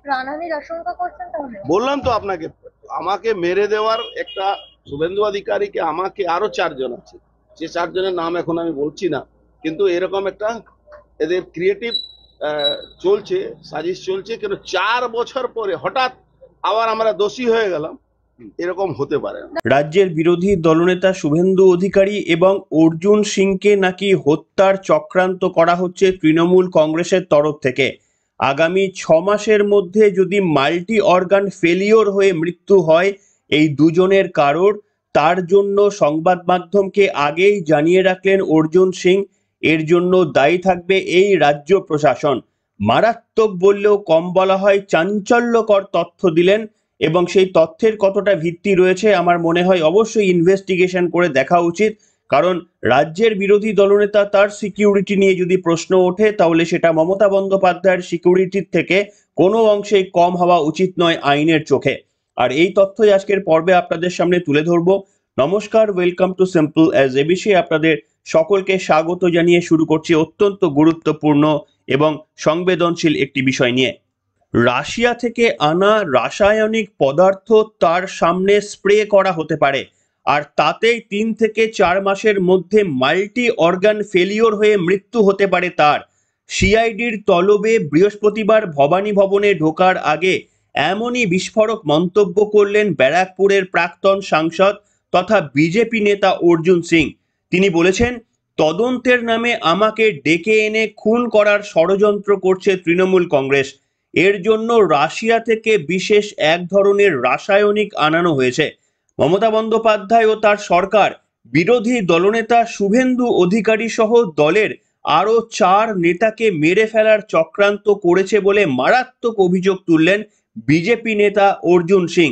প্রাণহানির আশঙ্কা করছেন তাহলে? বললাম তো আপনাকে, আমাকে মেরে দেওয়ার একটা শুভেন্দু অধিকারীকে, আমাকে আরো 4 জন আছে, সে 4 জনের নাম এখন আমি বলছি না, কিন্তু এরকম একটা এদের ক্রিয়েটিভ চলছে, সাজিশ চলছে। কেন 4 বছর পরে হঠাৎ আবার আমরা দোষী হয়ে গেলাম, এরকম হতে পারে না। রাজ্যের বিরোধী দলনেতা শুভেন্দু অধিকারী এবং অর্জুন সিংকে নাকি হত্যার চক্রান্ত করা হচ্ছে তৃণমূল কংগ্রেসের তরফ থেকে। আগামী 6 মাসের মধ্যে যদি মাল্টি অর্গান ফেলিওর হয়ে মৃত্যু হয় এই দুজনের কারোর, তার জন্য সংবাদ মাধ্যমকে আগেই জানিয়ে রাখলেন অর্জুন সিং। এর জন্য দায়ী থাকবে এই রাজ্য প্রশাসন। মারাত্মক বললেও কম বলা হয়, চাঞ্চল্যকর তথ্য দিলেন, এবং সেই তথ্যের কতটা ভিত্তি রয়েছে আমার মনে হয় অবশ্যই ইনভেস্টিগেশন করে দেখা উচিত। কারণ রাজ্যের বিরোধী দলনেতা, তার সিকিউরিটি নিয়ে যদি প্রশ্ন ওঠে তাহলে সেটা মমতা বন্দ্যোপাধ্যায়ের সিকিউরিটির থেকে কোনো অংশেই কম হওয়া উচিত নয় আইনের চোখে। আর এই তথ্যই আজকের পর্বে আপনাদের সামনে তুলে ধরবো। নমস্কার, welcome to simple as ABC. আপনাদের সকলকে স্বাগত জানিয়ে শুরু করছি অত্যন্ত গুরুত্বপূর্ণ এবং সংবেদনশীল একটি বিষয় নিয়ে। রাশিয়া থেকে আনা রাসায়নিক পদার্থ তার সামনে স্প্রে করা হতে পারে, আর তাতেই 3 থেকে 4 মাসের মধ্যে মাল্টি অর্গান ফেলিওর হয়ে মৃত্যু হতে পারে তার। সিআইডির তলবে বৃহস্পতিবার ভবানী ভবনে ঢোকার আগে এমনই বিস্ফোরক মন্তব্য করলেন ব্যারাকপুরের প্রাক্তন সাংসদ তথা বিজেপি নেতা অর্জুন সিং। তিনি বলেছেন, তদন্তের নামে আমাকে ডেকে এনে খুন করার ষড়যন্ত্র করছে তৃণমূল কংগ্রেস। এর জন্য রাশিয়া থেকে বিশেষ এক ধরনের রাসায়নিক আনানো হয়েছে। মমতা বন্দ্যোপাধ্যায় ও তার সরকার বিরোধী দলনেতা শুভেন্দু অধিকারী সহ দলের আরো 4 নেতাকে মেরে ফেলার চক্রান্ত করেছে বলে মারাত্মক অভিযোগ তুললেন বিজেপি নেতা অর্জুন সিং।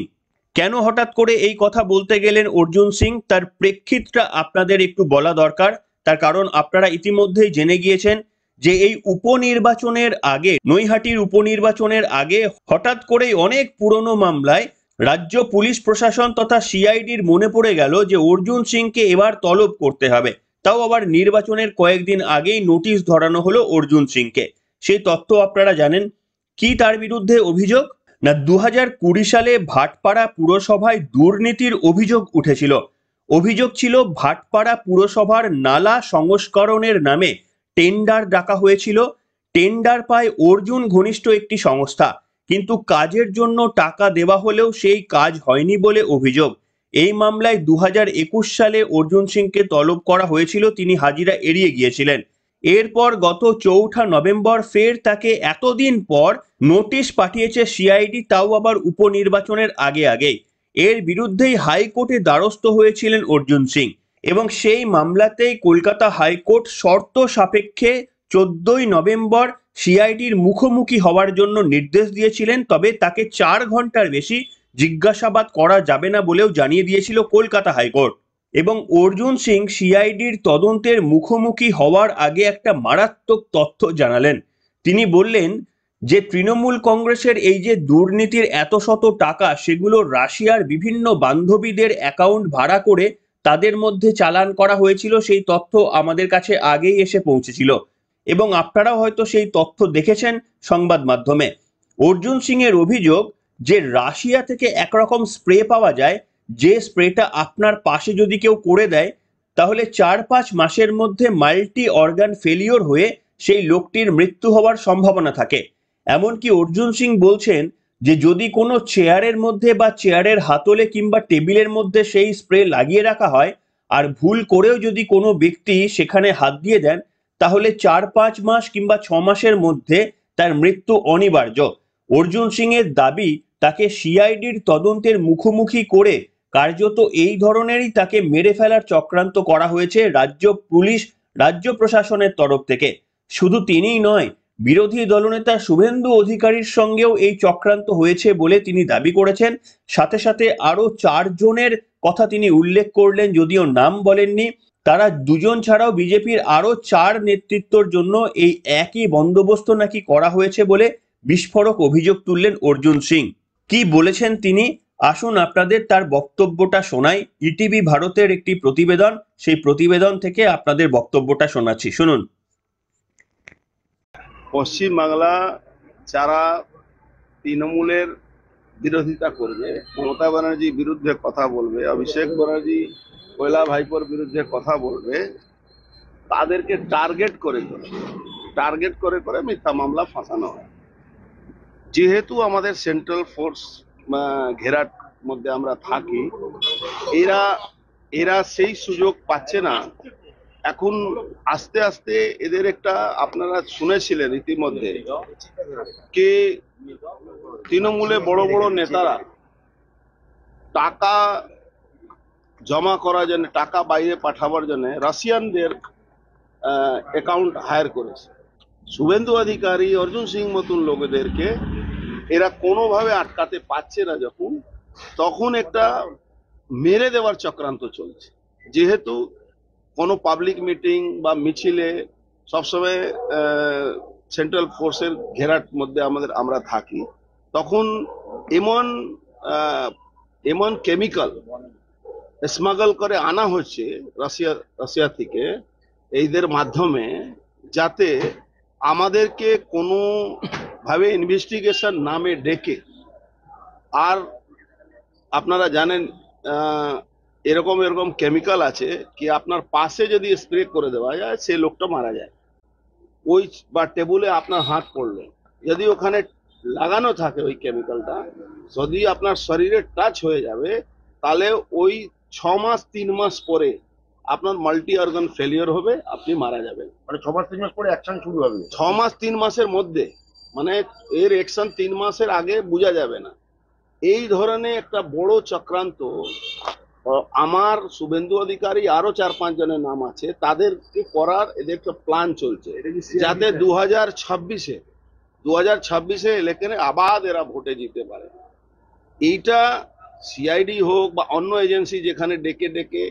কেন হঠাৎ করে এই কথা বলতে গেলেন অর্জুন সিং, তার প্রেক্ষিতটা আপনাদের একটু বলা দরকার। তার কারণ আপনারা ইতিমধ্যেই জেনে গিয়েছেন যে এই উপনির্বাচনের আগে, নৈহাটির উপনির্বাচনের আগে হঠাৎ করেই অনেক পুরনো মামলায় রাজ্য পুলিশ প্রশাসন তথা সিআইডির মনে পড়ে গেল যে অর্জুন সিংকে এবার তলব করতে হবে। তাও আবার নির্বাচনের কয়েকদিন আগেই নোটিশ ধরানো হলো অর্জুন সিংকে। সেই তথ্য আপনারা জানেন। কি তার বিরুদ্ধে অভিযোগ? না, 2020 সালে ভাটপাড়া পুরসভায় দুর্নীতির অভিযোগ উঠেছিল। অভিযোগ ছিল ভাটপাড়া পুরসভার নালা সংস্করণের নামে টেন্ডার ডাকা হয়েছিল। টেন্ডার পায় অর্জুন ঘনিষ্ঠ একটি সংস্থা, কিন্তু কাজের জন্য টাকা দেওয়া হলেও সেই কাজ হয়নি বলে অভিযোগ। এই মামলায় 2021 সালে অর্জুন সিংকে তলব করা হয়েছিল, তিনি হাজিরা এড়িয়ে গিয়েছিলেন। এরপর গত 4 নভেম্বর ফের তাকে এতদিন পর নোটিশ পাঠিয়েছে সিআইডি, তাও আবার উপনির্বাচনের আগেই। এর বিরুদ্ধেই হাইকোর্টে দ্বারস্থ হয়েছিলেন অর্জুন সিং, এবং সেই মামলাতেই কলকাতা হাইকোর্ট শর্ত সাপেক্ষে 14 নভেম্বর সিআইডির মুখোমুখি হওয়ার জন্য নির্দেশ দিয়েছিলেন। তবে তাকে 4 ঘন্টার বেশি জিজ্ঞাসাবাদ করা যাবে না বলেও জানিয়ে দিয়েছিল কলকাতা হাইকোর্ট। এবং অর্জুন সিং সিআইডির তদন্তের মুখোমুখি হওয়ার আগে একটা মারাত্মক তথ্য জানালেন। তিনি বললেন যে তৃণমূল কংগ্রেসের এই যে দুর্নীতির এত শত টাকা, সেগুলো রাশিয়ার বিভিন্ন বান্ধবীদের অ্যাকাউন্ট ভাড়া করে তাদের মধ্যে চালান করা হয়েছিল। সেই তথ্য আমাদের কাছে আগেই এসে পৌঁছেছিল এবং আপনারাও হয়তো সেই তথ্য দেখেছেন সংবাদ মাধ্যমে। অর্জুন সিং এর অভিযোগ যে রাশিয়া থেকে একরকম স্প্রে পাওয়া যায়, যে স্প্রেটা আপনার পাশে যদি কেউ করে দেয় তাহলে 4-5 মাসের মধ্যে মাল্টি অর্গান ফেলিওর হয়ে সেই লোকটির মৃত্যু হওয়ার সম্ভাবনা থাকে। এমনকি অর্জুন সিং বলছেন যে যদি কোনো চেয়ারের মধ্যে বা চেয়ারের হাতলে কিংবা টেবিলের মধ্যে সেই স্প্রে লাগিয়ে রাখা হয় আর ভুল করেও যদি কোনো ব্যক্তি সেখানে হাত দিয়ে দেন, তাহলে 4-5 মাস কিংবা 6 মাসের মধ্যে তার মৃত্যু অনিবার্য। অর্জুন সিং এর দাবি, তাকে সিআইডির তদন্তের মুখোমুখি করে কার্যত এই ধরনেরই তাকে মেরে ফেলার চক্রান্ত করা হয়েছে রাজ্য পুলিশ, রাজ্য প্রশাসনের তরফ থেকে। শুধু তিনিই নয়, বিরোধী দলনেতা শুভেন্দু অধিকারীর সঙ্গেও এই চক্রান্ত হয়েছে বলে তিনি দাবি করেছেন। সাথে সাথে আরো 4 জনের কথা তিনি উল্লেখ করলেন, যদিও নাম বলেননি। তারা 2 জন ছাড়াও বিজেপির আরো 4 নেতৃত্বর জন্য এই একই বন্দোবস্ত নাকি করা হয়েছে বলে বিস্ফোরক অভিযোগ তুললেন অর্জুন সিং। কি বলেছেন তিনি, আসুন আপনাদের তার বক্তব্যটা শোনাই। ইটিভি ভারতের একটি প্রতিবেদন, সেই প্রতিবেদন থেকে আপনাদের বক্তব্যটা শোনাচ্ছি, শুনুন। পশ্চিমবাংলা যারা তৃণমূলের বিরোধিতা করবে, মমতা ব্যানার্জির বিরুদ্ধে কথা বলবে, অভিষেক ব্যানার্জি কৈলা ভাইপোর বিরুদ্ধে কথা বলবে, তাদেরকে টার্গেট করে করে মিথ্যা মামলা ফাঁসানো হয়। যেহেতু আমাদের সেন্ট্রাল ফোর্স ঘেরার মধ্যে আমরা থাকি, এরা সেই সুযোগ পাচ্ছে না। এখন আস্তে আস্তে এদের একটা, আপনারা শুনেছিলেন ইতিমধ্যে, কে তৃণমূলে বড় বড় নেতারা টাকা জমা করার জন্য, টাকা বাইরে পাঠাবার জন্য রাশিয়ানদের অ্যাকাউন্ট হায়ার করেছে। শুভেন্দু অধিকারী, অর্জুন সিং মতন লোকেদেরকে এরা কোনোভাবে আটকাতে পারছে না। তখন একটা মেরে দেওয়ার চক্রান্ত চলছে। যেহেতু কোনো পাবলিক মিটিং বা মিছিলে সবসময় সেন্ট্রাল ফোর্সের ঘেরার মধ্যে আমরা থাকি, তখন এমন কেমিক্যাল স্মাগল করে আনা হচ্ছে রাশিয়া থেকে এইদের মাধ্যমে, যাতে আমাদেরকে কোনো ভাবে ইনভেস্টিগেশন নামে ডেকে, আর আপনারা জানেন এরকম কেমিক্যাল আছে কি আপনার পাশে যদি স্প্রে করে দেওয়া যায় সে লোকটা মারা যায়। ওই বা টেবুলে আপনার হাত পড়লো, যদি ওখানে লাগানো থাকে ওই কেমিক্যালটা, যদি আপনার শরীরে টাচ হয়ে যাবে, তাহলে ওই 6 মাস 3 মাস পরে আপনার মাল্টি অর্গান ফেলিওর হবে, আপনি মারা যাবেন। মানে 6 মাস 3 মাস পরে অ্যাকশন শুরু হবে? 6 মাস 3 মাসের মধ্যে, মানে এর অ্যাকশন 3 মাসের আগে বোঝা যাবে না। এই ধরনের একটা বড় চক্রান্ত, আমার শুভেন্দু অধিকারী আরো 4-5 জনের নাম আছে, তাদেরকে করার এদের একটা প্ল্যান চলছে, যাতে 2026-এ ইলেকশনে আবার এরা ভোটে জিতে পারে। এইটা সিআইডি হোক বা অন্য এজেন্সি, যেখানে ডেকে ডেকে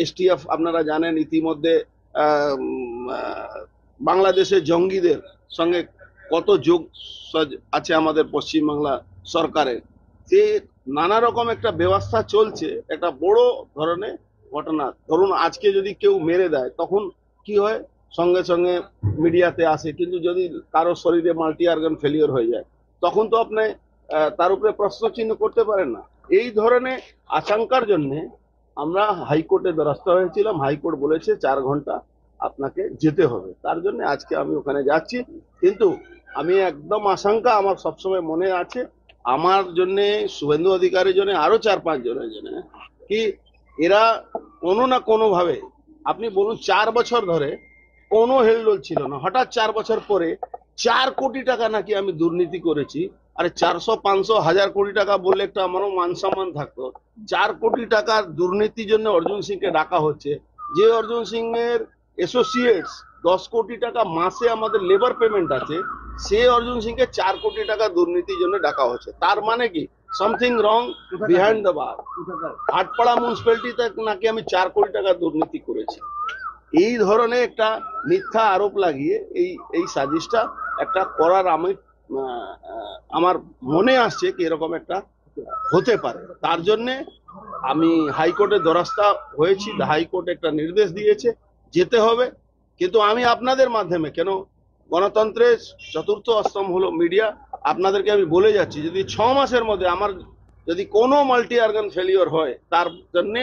এসটিএফ, আপনারা জানেন ইতিমধ্যে বাংলাদেশের জঙ্গিদের সঙ্গে কত যোগ আছে আমাদের পশ্চিমবাংলা সরকারের, যে নানা রকম একটা ব্যবস্থা চলছে। একটা বড় ধরনের ঘটনা, ধরুন আজকে যদি কেউ মেরে দেয়, তখন কি হয়, সঙ্গে সঙ্গে মিডিয়াতে আসে, কিন্তু যদি কারো শরীরে মাল্টি অর্গান ফেলিওর হয়ে যায়, তখন তো আপনি তার উপরে প্রশ্ন চিহ্ন করতে পারেন না। এই ধরনের আশঙ্কার জন্য আমরা হাইকোর্টে দ্বারস্থ হয়েছিলাম। হাইকোর্ট বলেছে 4 ঘন্টা আপনাকে যেতে হবে, তার জন্য আজকে আমি ওখানে যাচ্ছি। কিন্তু আমি একদম আশঙ্কা আমার সবসময় মনে আছে, আমার জন্য, শুভেন্দু অধিকারীর জন্য, আরো 4-5 জনের জন্য, কি এরা কোনো না কোনো ভাবে, আপনি বলুন 4 বছর ধরে কোনো হেলদোল ছিল না, হঠাৎ 4 বছর পরে 4 কোটি টাকা নাকি আমি দুর্নীতি করেছি। আরে 400, 500, 1000 কোটি টাকা বললে একটা আমারও মান সম্মান থাকতো। 4 কোটি টাকার দুর্নীতির জন্য অর্জুন সিংকে ডাকা হচ্ছে, যে অর্জুন সিং এর অ্যাসোসিয়েটস 10 কোটি টাকা মাসে আমাদের লেবার পেমেন্ট আছে, সে অর্জুন সিংকে 4 কোটি টাকা দুর্নীতির জন্য ডাকা হচ্ছে। তার মানে কি, সামথিং রং বিহাইন্ড দ্য বার। ভাটপাড়া মিউনিসিপ্যালিটিতে নাকি আমি 4 কোটি টাকা দুর্নীতি করেছি। এই ধরনের একটা মিথ্যা আরোপ লাগিয়ে এই সাজিশটা একটা করার আমার মনে আসছে কি এরকম একটা হতে পারে। তার জন্য আমি হাইকোর্টের দ্বারস্থ হয়েছি। হাইকোর্ট একটা নির্দেশ দিয়েছে, যেতে হবে। কিন্তু আমি আপনাদের মাধ্যমে, কেন গণতন্ত্রের চতুর্থ স্তম্ভ হলো মিডিয়া, আপনাদেরকে আমি বলে যাচ্ছি, যদি 6 মাসের মধ্যে আমার যদি কোনো মাল্টি অর্গান ফেলিওর হয়, তার জন্য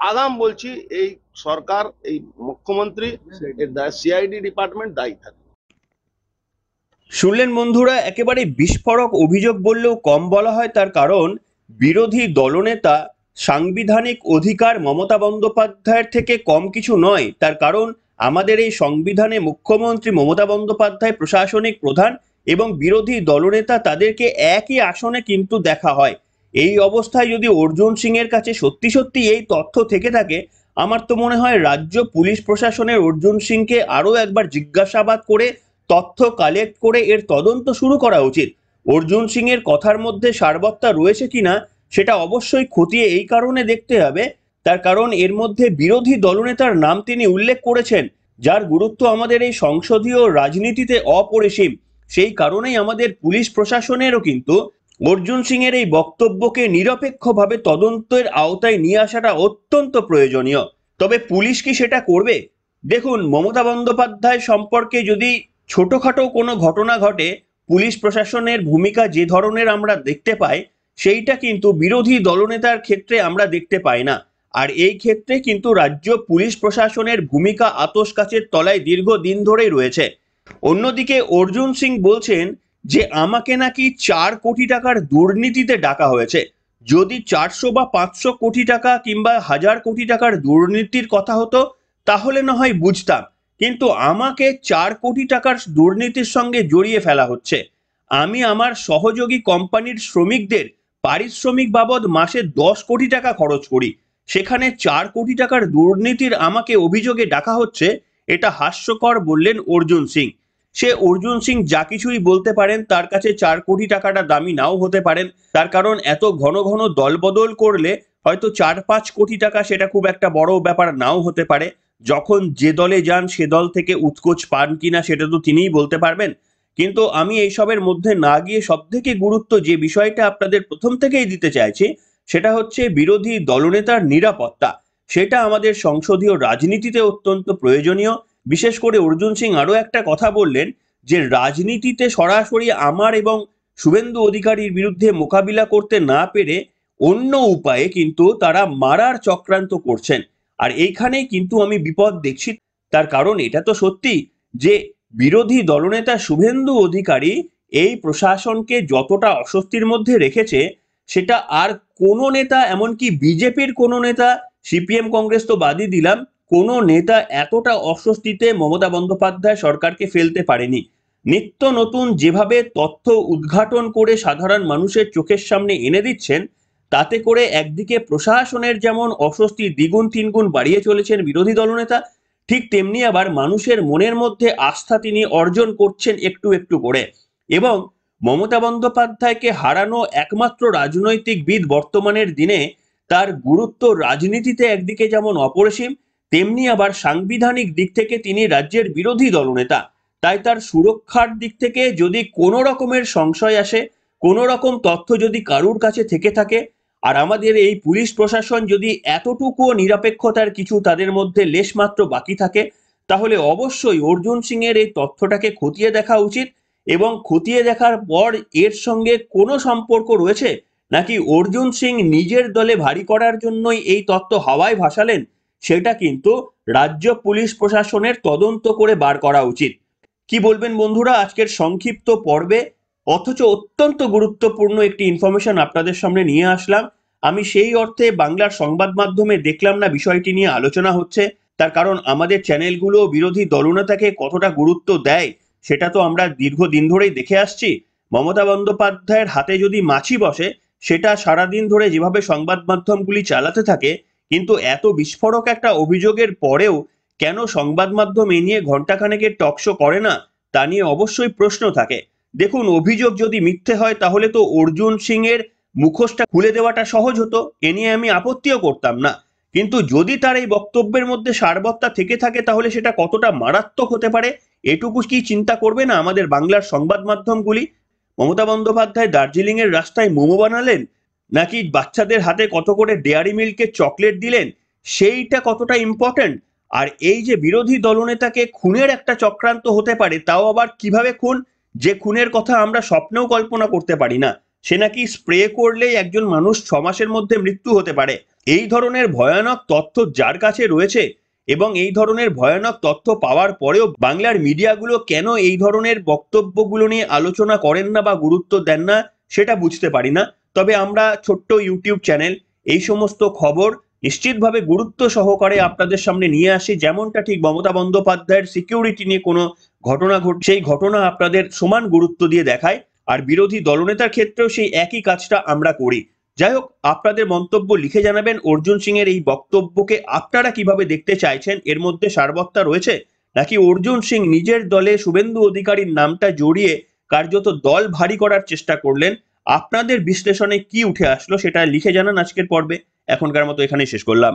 আগাম বলছি এই সরকার, এই মুখ্যমন্ত্রী, সিআইডি ডিপার্টমেন্ট দায়ী থাকবে। শুনলেন বন্ধুরা, একেবারে বিস্ফোরক অভিযোগ বললেও কম বলা হয়। তার কারণ, বিরোধী দলনেতা সাংবিধানিক অধিকার মমতা বন্দ্যোপাধ্যায়ের থেকে কম কিছু নয়। তার কারণ, আমাদের এই সংবিধানে মুখ্যমন্ত্রী মমতা বন্দ্যোপাধ্যায় প্রশাসনিক প্রধান এবং বিরোধী দলনেতা, তাদেরকে একই আসনে কিন্তু দেখা হয়। এই অবস্থায় যদি অর্জুন সিং এর কাছে সত্যি সত্যি এই তথ্য থেকে থাকে, আমার তো মনে হয় রাজ্য পুলিশ প্রশাসনের অর্জুন সিংকে আরো একবার জিজ্ঞাসাবাদ করে তথ্য কালেক্ট করে এর তদন্ত শুরু করা উচিত। অর্জুন সিং এর কথার মধ্যে সারবত্তা রয়েছে কিনা সেটা অবশ্যই খতিয়ে এই কারণে দেখতে হবে, তার কারণ এর মধ্যে বিরোধী দলনেতার নাম তিনি উল্লেখ করেছেন, যার গুরুত্ব আমাদের এই সংসদীয় রাজনীতিতে অপরিসীম। সেই কারণেই আমাদের পুলিশ প্রশাসনেরও কিন্তু অর্জুন সিং এর এই বক্তব্যকে নিরপেক্ষভাবে তদন্তের আওতায় নিয়ে আসাটা অত্যন্ত প্রয়োজনীয়। তবে পুলিশ কি সেটা করবে? দেখুন, মমতা বন্দ্যোপাধ্যায় সম্পর্কে যদি ছোটখাটো কোনো ঘটনা ঘটে, পুলিশ প্রশাসনের ভূমিকা যে ধরনের আমরা দেখতে পাই, সেইটা কিন্তু বিরোধী দলনেতার ক্ষেত্রে আমরা দেখতে পাই না। আর এই ক্ষেত্রে কিন্তু রাজ্য পুলিশ প্রশাসনের ভূমিকা আতশ কাচের তলায় দীর্ঘদিন ধরেই রয়েছে। অন্যদিকে অর্জুন সিং বলছেন যে আমাকে নাকি 4 কোটি টাকার দুর্নীতিতে ডাকা হয়েছে। যদি 400 বা 500 কোটি টাকা কিংবা 1000 কোটি টাকার দুর্নীতির কথা হতো তাহলে না হয় বুঝতাম, কিন্তু আমাকে 4 কোটি টাকার দুর্নীতির সঙ্গে জড়িয়ে ফেলা হচ্ছে। আমি আমার সহযোগী কোম্পানির শ্রমিকদের পারিশ্রমিক বাবদ মাসে 10 কোটি টাকা খরচ করি, সেখানে 4 কোটি টাকার দুর্নীতির আমাকে অভিযোগে ডাকা হচ্ছে। এটা হাস্যকর, বললেন অর্জুন সিং। সে অর্জুন সিং যা কিছুই বলতে পারেন, তার কাছে 4 কোটি টাকাটা দামি নাও হতে পারেন, তার কারণ এত ঘন ঘন দল বদল করলে হয়তো 4-5 কোটি টাকা সেটা খুব একটা বড় ব্যাপার নাও হতে পারে। যখন যে দলে যান সে দল থেকে উৎকোচ পান কিনা সেটা তো তিনিই বলতে পারবেন। কিন্তু আমি এইসবের মধ্যে না গিয়ে সব থেকে গুরুত্ব যে বিষয়টা আপনাদের প্রথম থেকেই দিতে চাইছি, সেটা হচ্ছে বিরোধী দলনেতার নিরাপত্তা। সেটা আমাদের সংসদীয় রাজনীতিতে অত্যন্ত প্রয়োজনীয়। বিশেষ করে অর্জুন সিং আরো একটা কথা বললেন যে রাজনীতিতে সরাসরি আমার এবং শুভেন্দু অধিকারীর বিরুদ্ধে মোকাবিলা করতে না পেরে অন্য উপায়ে কিন্তু তারা মারার চক্রান্ত করছেন। আর এইখানেই কিন্তু আমি বিপদ দেখছি। তার কারণ এটা তো সত্যি যে বিরোধী দলনেতা শুভেন্দু অধিকারী এই প্রশাসনকে যতটা অস্বস্তির মধ্যে রেখেছে, সেটা আর কোনো নেতা, এমনকি বিজেপির কোনো নেতা, সিপিএম কংগ্রেস তো বাদই দিলাম, কোনো নেতা এতটা অস্বস্তিতে মমতা বন্দ্যোপাধ্যায় সরকারকে ফেলতে পারেনি। নিত্য নতুন যেভাবে তথ্য উদ্ঘাটন করে সাধারণ মানুষের চোখের সামনে এনে দিচ্ছেন, তাতে করে একদিকে প্রশাসনের যেমন অস্বস্তি দ্বিগুণ তিনগুণ বাড়িয়ে চলেছেন বিরোধী দলনেতা, ঠিক তেমনি আবার মানুষের মনের মধ্যে আস্থা তিনি অর্জন করছেন একটু একটু করে। এবং মমতা বন্দ্যোপাধ্যায়কে হারানো একমাত্র রাজনৈতিক বিদ বর্তমানের দিনে তার গুরুত্ব রাজনীতিতে একদিকে যেমন অপরিসীম, তেমনি আবার সাংবিধানিক দিক থেকে তিনি রাজ্যের বিরোধী দলনেতা। তাই তার সুরক্ষার দিক থেকে যদি কোনো রকমের সংশয় আসে, কোনো রকম তথ্য যদি কারুর কাছে থেকে থাকে, আর আমাদের এই পুলিশ প্রশাসন যদি এতটুকু নিরপেক্ষতার কিছু তাদের মধ্যে লেশমাত্র বাকি থাকে, তাহলে অবশ্যই অর্জুন সিং এর এই তথ্যটাকে খতিয়ে দেখা উচিত। এবং খতিয়ে দেখার পর এর সঙ্গে কোনো সম্পর্ক রয়েছে নাকি অর্জুন সিং নিজের দলে ভারী করার জন্যই এই তত্ত্ব হাওয়ায় ভাসালেন, সেটা কিন্তু রাজ্য পুলিশ প্রশাসনের তদন্ত করে বার করা উচিত। কি বলবেন বন্ধুরা আজকের সংক্ষিপ্ত পর্বে? অথচ অত্যন্ত গুরুত্বপূর্ণ একটি ইনফরমেশন আপনাদের সামনে নিয়ে আসলাম। আমি সেই অর্থে বাংলার সংবাদ মাধ্যমে দেখলাম না বিষয়টি নিয়ে আলোচনা হচ্ছে, তার কারণ আমাদের চ্যানেলগুলো বিরোধী দলনেতাকে কতটা গুরুত্ব দেয় সেটা তো আমরা দীর্ঘদিন ধরেই দেখে আসছি। মমতা বন্দ্যোপাধ্যায়ের হাতে যদি মাছি বসে, সেটা সারাদিন ধরে যেভাবে সংবাদ মাধ্যমগুলি চালাতে থাকে, কিন্তু এত বিস্ফোরক একটা অভিযোগের পরেও কেন সংবাদ মাধ্যম এ নিয়ে ঘন্টাখানেকের টকশো করে না, তা নিয়ে অবশ্যই প্রশ্ন থাকে। দেখুন, অভিযোগ যদি মিথ্যে হয় তাহলে তো অর্জুন সিং এর মুখোশটা খুলে দেওয়াটা সহজ হতো, এ নিয়ে আমি আপত্তিও করতাম না। কিন্তু যদি তার এই বক্তব্যের মধ্যে সারবত্তা থেকে থাকে, তাহলে সেটা কতটা মারাত্মক হতে পারে এটুকু কি চিন্তা করবে না আমাদের বাংলার সংবাদ মাধ্যমগুলি? মমতা বন্দ্যোপাধ্যায় দার্জিলিং এর রাস্তায় মোমো বানালেন, নাকি বাচ্চাদের হাতে কত করে ডেয়ারি মিল্কের চকলেট দিলেন, সেইটা কতটা ইম্পর্টেন্ট? আর এই যে বিরোধী দলনেতাকে খুনের একটা চক্রান্ত হতে পারে, তাও আবার কিভাবে খুন, যে খুনের কথা আমরা স্বপ্নেও কল্পনা করতে পারি না। সে নাকি স্প্রে করলেই একজন মানুষ 6 মাসের মধ্যে মৃত্যু হতে পারে। এই ধরনের ভয়ানক তথ্য যার কাছে রয়েছে, এবং এই ধরনের ভয়ানক তথ্য পাওয়ার পরেও বাংলার মিডিয়াগুলো কেন এই ধরনের বক্তব্যগুলো নিয়ে আলোচনা করেন না বা গুরুত্ব দেন না, সেটা বুঝতে পারি না। তবে আমরা ছোট্ট ইউটিউব চ্যানেল, এই সমস্ত খবর নিশ্চিতভাবে গুরুত্ব সহকারে আপনাদের সামনে নিয়ে আসি। যেমনটা ঠিক মমতা বন্দ্যোপাধ্যায়ের সিকিউরিটি নিয়ে কোনো ঘটনা ঘটে, সেই ঘটনা আপনাদের সমান গুরুত্ব দিয়ে দেখায়। আর বিরোধী দলনেতার ক্ষেত্রেও সেই একই কাজটা আমরা করি। যাই হোক, আপনাদের মন্তব্য লিখে জানাবেন অর্জুন সিং এর এই বক্তব্যকে আপনারা কিভাবে দেখতে চাইছেন। এর মধ্যে সারবত্তা রয়েছে, নাকি অর্জুন সিং নিজের দলে শুভেন্দু অধিকারীর নামটা জড়িয়ে কার্যত দল ভারী করার চেষ্টা করলেন? আপনাদের বিশ্লেষণে কি উঠে আসলো সেটা লিখে জানান আজকের পর্বে। এখনকার মতো এখানেই শেষ করলাম।